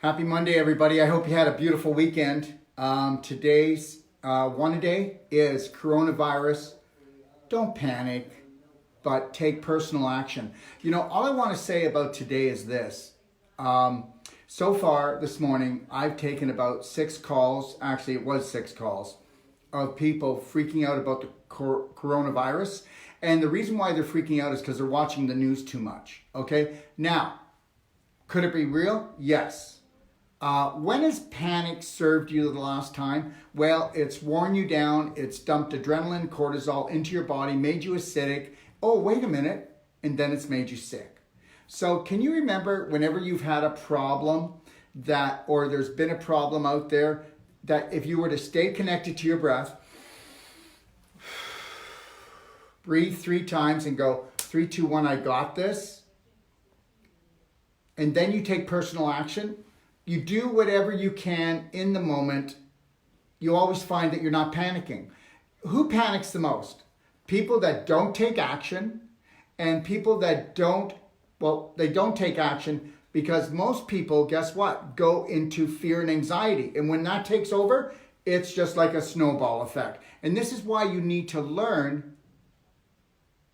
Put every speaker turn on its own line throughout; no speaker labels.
Happy Monday, everybody. I hope you had a beautiful weekend. Today's one a day is coronavirus. Don't panic, but take personal action. You know, all I want to say about today is this. So far this morning, I've taken about 6 calls. Actually, it was 6 calls of people freaking out about the coronavirus. And the reason why they're freaking out is because they're watching the news too much. Okay? Now, could it be real? Yes. When has panic served you the last time? Well, it's worn you down. It's dumped adrenaline, cortisol into your body, made you acidic. Oh, wait a minute. And then it's made you sick. So can you remember whenever you've had a problem or there's been a problem out there, that if you were to stay connected to your breath, breathe 3 times and go 3, 2, 1, I got this. And then you take personal action. You do whatever you can in the moment. You always find that you're not panicking. Who panics the most? People that don't take action, and people that they don't take action because most people, guess what, go into fear and anxiety. And when that takes over, it's just like a snowball effect. And this is why you need to learn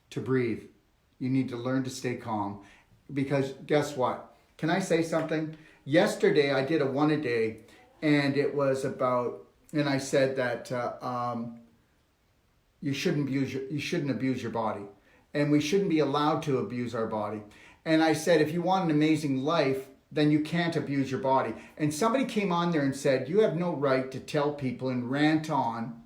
to breathe. You need to learn to stay calm. Because guess what? Can I say something? Yesterday, I did a 1 a day, and it was about, and I said that you shouldn't abuse your body, and we shouldn't be allowed to abuse our body. And I said, if you want an amazing life, then you can't abuse your body. And somebody came on there and said, you have no right to tell people and rant on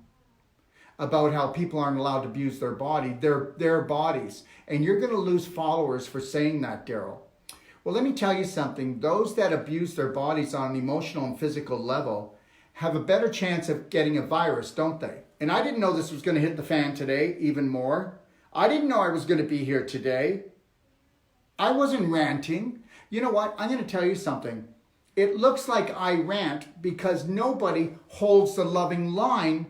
about how people aren't allowed to abuse their body, their bodies. And you're going to lose followers for saying that, Daryl. Well, let me tell you something. Those that abuse their bodies on an emotional and physical level have a better chance of getting a virus, don't they? And I didn't know this was going to hit the fan today even more. I didn't know I was going to be here today. I wasn't ranting. You know what? I'm going to tell you something. It looks like I rant because nobody holds the loving line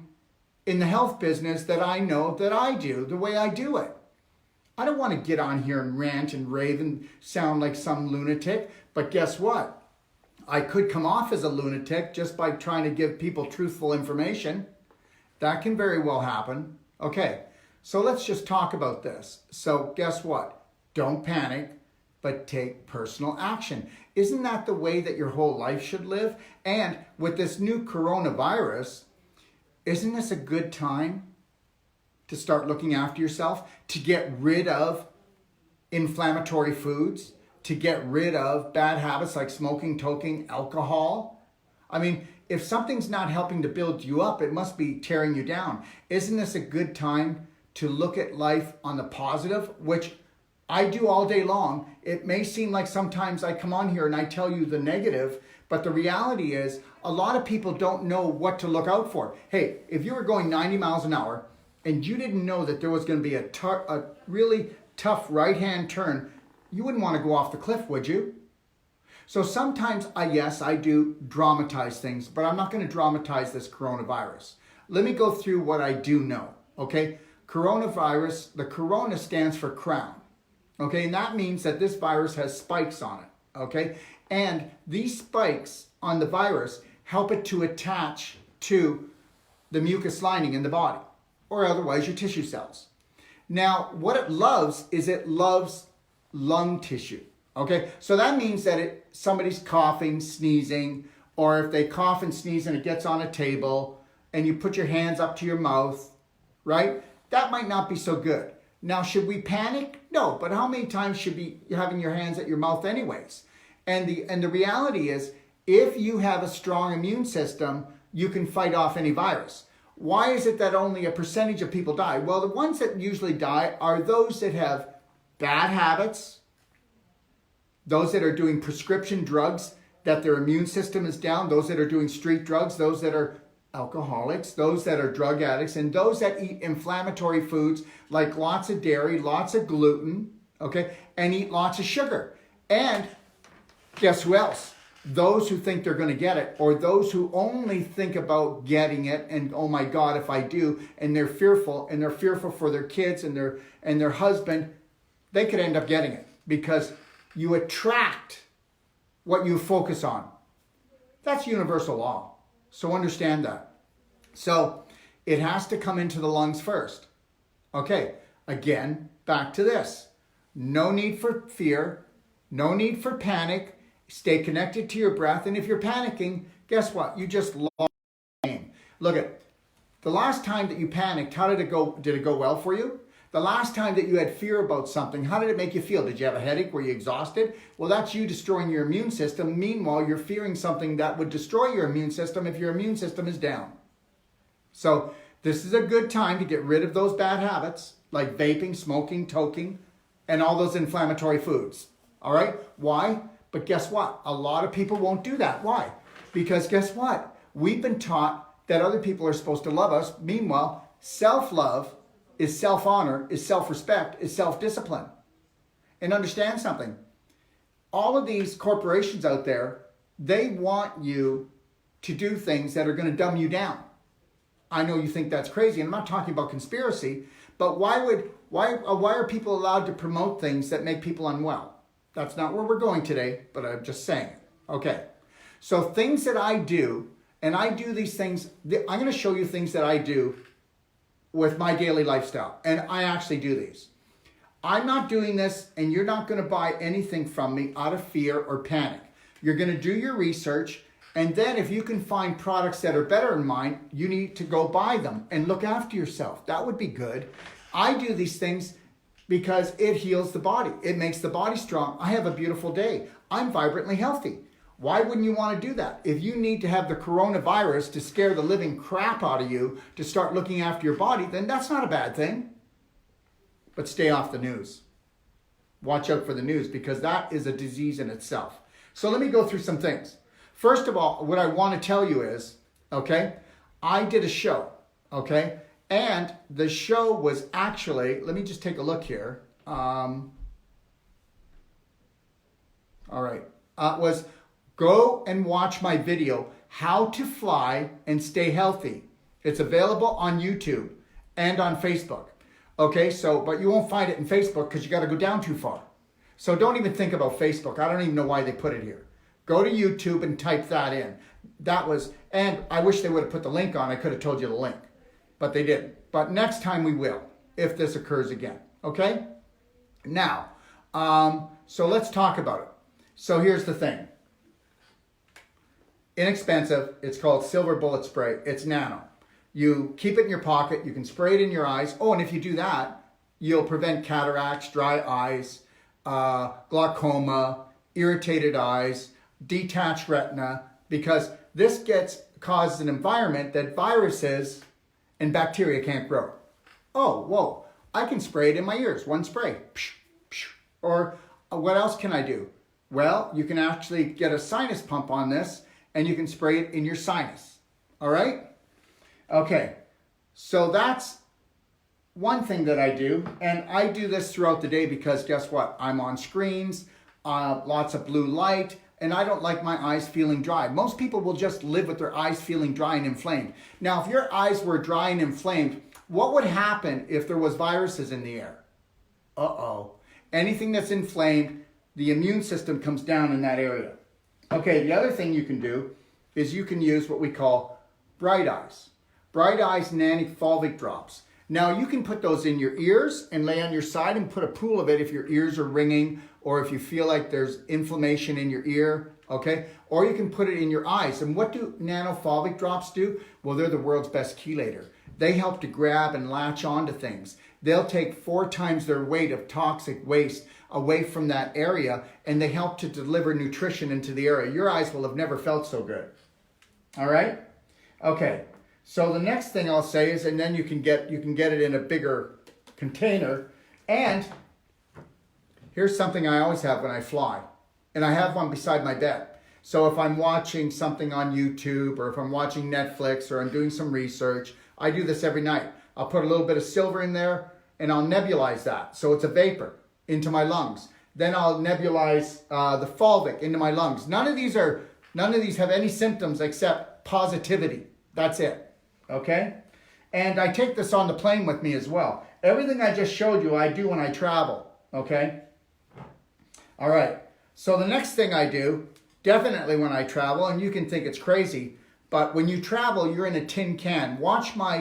in the health business that I know that I do, the way I do it. I don't want to get on here and rant and rave and sound like some lunatic, but guess what? I could come off as a lunatic just by trying to give people truthful information. That can very well happen. Okay, so let's just talk about this. So guess what? Don't panic, but take personal action. Isn't that the way that your whole life should live? And with this new coronavirus, isn't this a good time to start looking after yourself, to get rid of inflammatory foods, to get rid of bad habits like smoking, toking, alcohol? I mean, if something's not helping to build you up, it must be tearing you down. Isn't this a good time to look at life on the positive, which I do all day long? It may seem like sometimes I come on here and I tell you the negative, but the reality is a lot of people don't know what to look out for. Hey, if you were going 90 miles an hour and you didn't know that there was going to be a really tough right-hand turn, you wouldn't want to go off the cliff, would you? So sometimes, yes, I do dramatize things, but I'm not going to dramatize this coronavirus. Let me go through what I do know, okay? Coronavirus, the corona stands for crown, okay? And that means that this virus has spikes on it, okay? And these spikes on the virus help it to attach to the mucus lining in the body, or otherwise your tissue cells. Now, what it loves is it loves lung tissue. Okay, so that means that somebody's coughing, sneezing, or if they cough and sneeze and it gets on a table and you put your hands up to your mouth, right? That might not be so good. Now, should we panic? No, but how many times should you be having your hands at your mouth anyways? And the reality is, if you have a strong immune system, you can fight off any virus. Why is it that only a percentage of people die? Well, the ones that usually die are those that have bad habits, those that are doing prescription drugs that their immune system is down, those that are doing street drugs, those that are alcoholics, those that are drug addicts, and those that eat inflammatory foods like lots of dairy, lots of gluten, okay, and eat lots of sugar. And guess who else? Those who think they're going to get it, or those who only think about getting it and, oh my God, if I do, and they're fearful for their kids and their husband, they could end up getting it because you attract what you focus on. That's universal law. So understand that. So it has to come into the lungs first. Okay, again, back to this. No need for fear. No need for panic. Stay connected to your breath. And if you're panicking, guess what? You just lost the game. Look at the last time that you panicked, how did it go? Did it go well for you? The last time that you had fear about something, how did it make you feel? Did you have a headache? Were you exhausted? Well, that's you destroying your immune system. Meanwhile, you're fearing something that would destroy your immune system if your immune system is down. So this is a good time to get rid of those bad habits like vaping, smoking, toking, and all those inflammatory foods. All right? Why? But guess what? A lot of people won't do that. Why? Because guess what? We've been taught that other people are supposed to love us. Meanwhile, self-love is self-honor, is self-respect, is self-discipline. And understand something. All of these corporations out there, they want you to do things that are going to dumb you down. I know you think that's crazy. And I'm not talking about conspiracy, but why are people allowed to promote things that make people unwell? That's not where we're going today, but I'm just saying. Okay. So things that I do, and I do these things, I'm going to show you things that I do with my daily lifestyle. And I actually do these. I'm not doing this, and you're not going to buy anything from me out of fear or panic. You're going to do your research, and then if you can find products that are better than mine, you need to go buy them and look after yourself. That would be good. I do these things because it heals the body. It makes the body strong. I have a beautiful day. I'm vibrantly healthy. Why wouldn't you want to do that? If you need to have the coronavirus to scare the living crap out of you to start looking after your body, then that's not a bad thing. But stay off the news. Watch out for the news because that is a disease in itself. So let me go through some things. First of all, what I want to tell you is, okay, I did a show, okay? And the show was actually, let me just take a look here. All right. Was go and watch my video, How to Fly and Stay Healthy. It's available on YouTube and on Facebook. Okay, so, but you won't find it in Facebook because you got to go down too far. So don't even think about Facebook. I don't even know why they put it here. Go to YouTube and type that in. That was, and I wish they would have put the link on. I could have told you the link, but they didn't. But next time we will, if this occurs again. Okay? Now, so let's talk about it. So here's the thing. Inexpensive. It's called Silver Bullet Spray. It's nano. You keep it in your pocket. You can spray it in your eyes. Oh, and if you do that, you'll prevent cataracts, dry eyes, glaucoma, irritated eyes, detached retina, because this causes an environment that viruses and bacteria can't grow. Oh, whoa. I can spray it in my ears. One spray. Or what else can I do? Well, you can actually get a sinus pump on this and you can spray it in your sinus. All right? Okay. So that's one thing that I do. And I do this throughout the day because guess what? I'm on screens, lots of blue light, and I don't like my eyes feeling dry. Most people will just live with their eyes feeling dry and inflamed. Now, if your eyes were dry and inflamed, what would happen if there was viruses in the air? Uh-oh. Anything that's inflamed, the immune system comes down in that area. Okay, the other thing you can do is you can use what we call Bright Eyes. Bright Eyes Nanofalvic drops. Now, you can put those in your ears and lay on your side and put a pool of it if your ears are ringing or if you feel like there's inflammation in your ear, okay? Or you can put it in your eyes. And what do nanofalvic drops do? Well, they're the world's best chelator. They help to grab and latch onto things. They'll take 4 times their weight of toxic waste away from that area, and they help to deliver nutrition into the area. Your eyes will have never felt so good. All right? Okay. So the next thing I'll say is, and then you can get it in a bigger container. And here's something I always have when I fly. And I have one beside my bed. So if I'm watching something on YouTube or if I'm watching Netflix or I'm doing some research, I do this every night. I'll put a little bit of silver in there and I'll nebulize that. So it's a vapor into my lungs. Then I'll nebulize the fulvic into my lungs. None of these have any symptoms except positivity. That's it. Okay? And I take this on the plane with me as well. Everything I just showed you, I do when I travel. Okay? All right. So the next thing I do Definitely when I travel, and you can think it's crazy, but when you travel, you're in a tin can. Watch my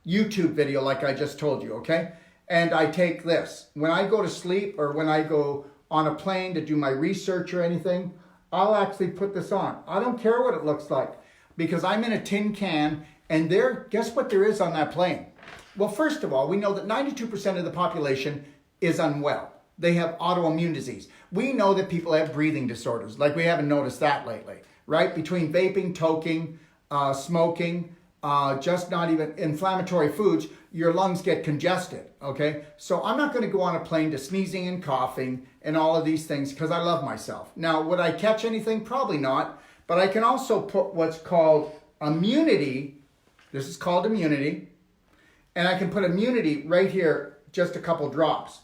YouTube video like I just told you, okay? And I take this. When I go to sleep or when I go on a plane to do my research or anything, I'll actually put this on. I don't care what it looks like because I'm in a tin can, and guess what there is on that plane? Well, first of all, we know that 92% of the population is unwell. They have autoimmune disease. We know that people have breathing disorders, like we haven't noticed that lately, right? Between vaping, toking, smoking, just not even inflammatory foods, your lungs get congested, okay? So I'm not gonna go on a plane to sneezing and coughing and all of these things because I love myself. Now, would I catch anything? Probably not, but I can also put what's called immunity. This is called immunity. And I can put immunity right here, just a couple drops.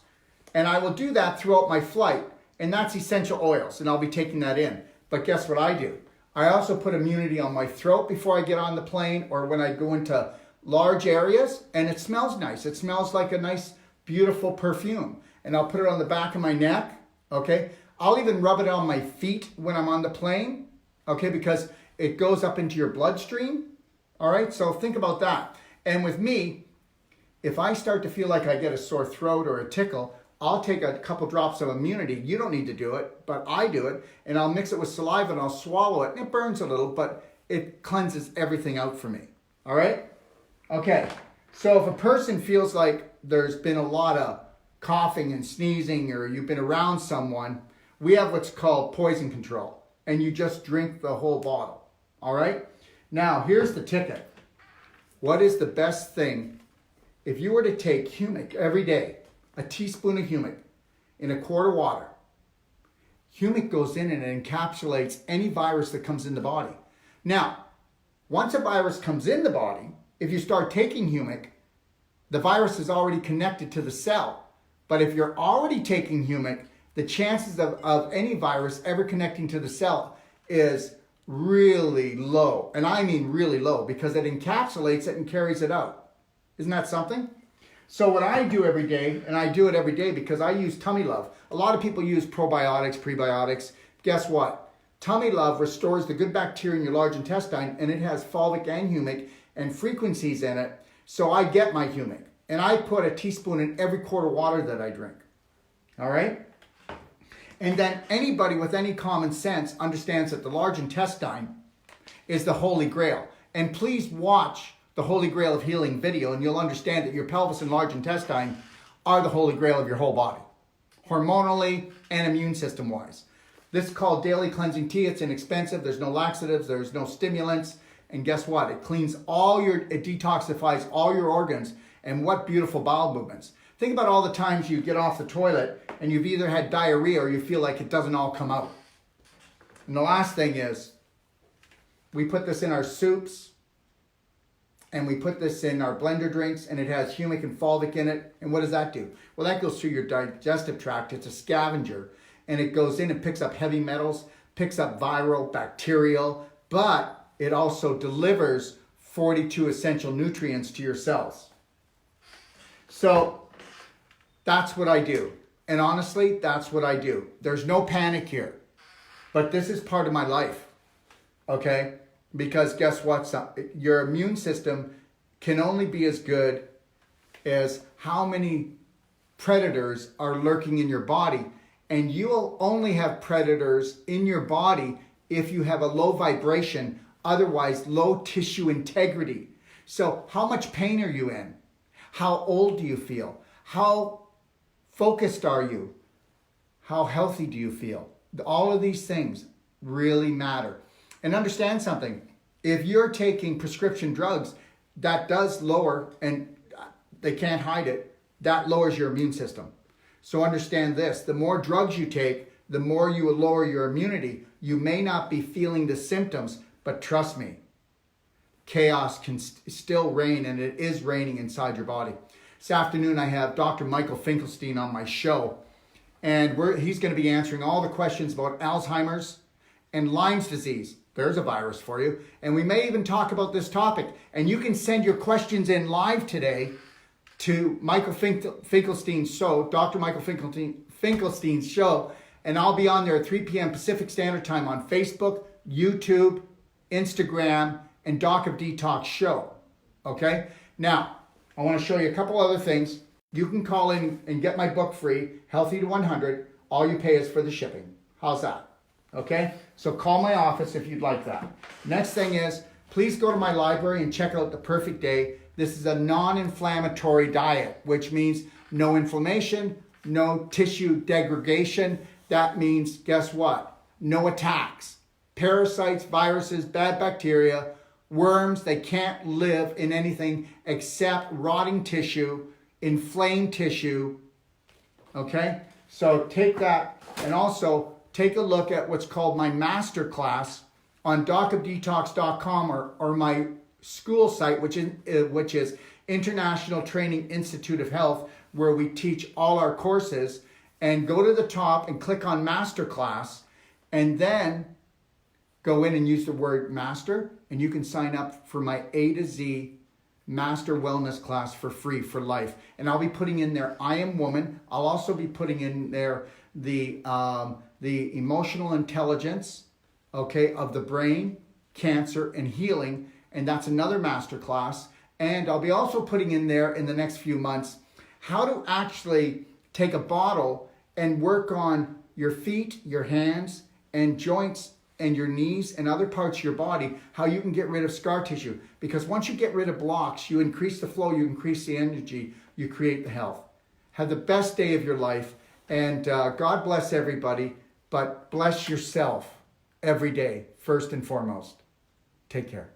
And I will do that throughout my flight, and that's essential oils, and I'll be taking that in. But guess what I do? I also put immunity on my throat before I get on the plane or when I go into large areas, and it smells nice. It smells like a nice, beautiful perfume. And I'll put it on the back of my neck, okay? I'll even rub it on my feet when I'm on the plane, okay? Because it goes up into your bloodstream, all right? So think about that. And with me, if I start to feel like I get a sore throat or a tickle, I'll take a couple drops of immunity. You don't need to do it, but I do it, and I'll mix it with saliva and I'll swallow it, and it burns a little, but it cleanses everything out for me, all right? Okay, so if a person feels like there's been a lot of coughing and sneezing or you've been around someone, we have what's called poison control, and you just drink the whole bottle, all right? Now, here's the ticket. What is the best thing? If you were to take humic every day, a teaspoon of humic in a quart of water, humic goes in and it encapsulates any virus that comes in the body. Now, once a virus comes in the body, if you start taking humic, the virus is already connected to the cell. But if you're already taking humic, the chances of any virus ever connecting to the cell is really low. And I mean really low because it encapsulates it and carries it out. Isn't that something? So what I do every day, and I do it every day because I use Tummy Love. A lot of people use probiotics, prebiotics. Guess what? Tummy Love restores the good bacteria in your large intestine, and it has fulvic and humic and frequencies in it. So I get my humic, and I put a teaspoon in every quart of water that I drink. All right? And then anybody with any common sense understands that the large intestine is the Holy Grail. And please watch the Holy Grail of Healing video, and you'll understand that your pelvis and large intestine are the Holy Grail of your whole body, hormonally and immune system wise. This is called Daily Cleansing Tea. It's inexpensive. There's no laxatives. There's no stimulants. And guess what? It cleans it detoxifies all your organs. And what beautiful bowel movements. Think about all the times you get off the toilet and you've either had diarrhea or you feel like it doesn't all come out. And the last thing is, we put this in our soups, and we put this in our blender drinks, and it has humic and fulvic in it. And what does that do? Well, that goes through your digestive tract. It's a scavenger, and it goes in and picks up heavy metals, picks up viral, bacterial, but it also delivers 42 essential nutrients to your cells. So that's what I do. And honestly, that's what I do. There's no panic here, but this is part of my life, okay? Because guess what? Your immune system can only be as good as how many predators are lurking in your body. And you will only have predators in your body if you have a low vibration, otherwise low tissue integrity. So how much pain are you in? How old do you feel? How focused are you? How healthy do you feel? All of these things really matter. And understand something, if you're taking prescription drugs, that does lower, and they can't hide it, that lowers your immune system. So understand this, the more drugs you take, the more you will lower your immunity. You may not be feeling the symptoms, but trust me, chaos can still reign, and it is reigning inside your body. This afternoon I have Dr. Michael Finkelstein on my show, and he's going to be answering all the questions about Alzheimer's and Lyme's disease. There's a virus for you. And we may even talk about this topic. And you can send your questions in live today to Michael Finkelstein's show, Dr. Michael Finkelstein's show And I'll be on there at 3 p.m. Pacific Standard Time on Facebook, YouTube, Instagram, and Doc of Detox Show. Okay? Now, I want to show you a couple other things. You can call in and get my book free, Healthy to 100. All you pay is for the shipping. How's that? Okay? So call my office if you'd like that. Next thing is, please go to my library and check out The Perfect Day. This is a non-inflammatory diet, which means no inflammation, no tissue degradation. That means, guess what? No attacks. Parasites, viruses, bad bacteria, worms, they can't live in anything except rotting tissue, inflamed tissue. Okay? So take that, and also take a look at what's called my master class on docofdetox.com or my school site, which is International Training Institute of Health, where we teach all our courses. And go to the top and click on master class, and then go in and use the word master, and you can sign up for my A to Z master wellness class for free for life. And I'll be putting in there I Am Woman. I'll also be putting in there the emotional intelligence, okay, of the brain, cancer, and healing. And that's another master class. And I'll be also putting in there in the next few months how to actually take a bottle and work on your feet, your hands, and joints, and your knees, and other parts of your body, how you can get rid of scar tissue. Because once you get rid of blocks, you increase the flow, you increase the energy, you create the health. Have the best day of your life, and God bless everybody, but bless yourself every day, first and foremost. Take care.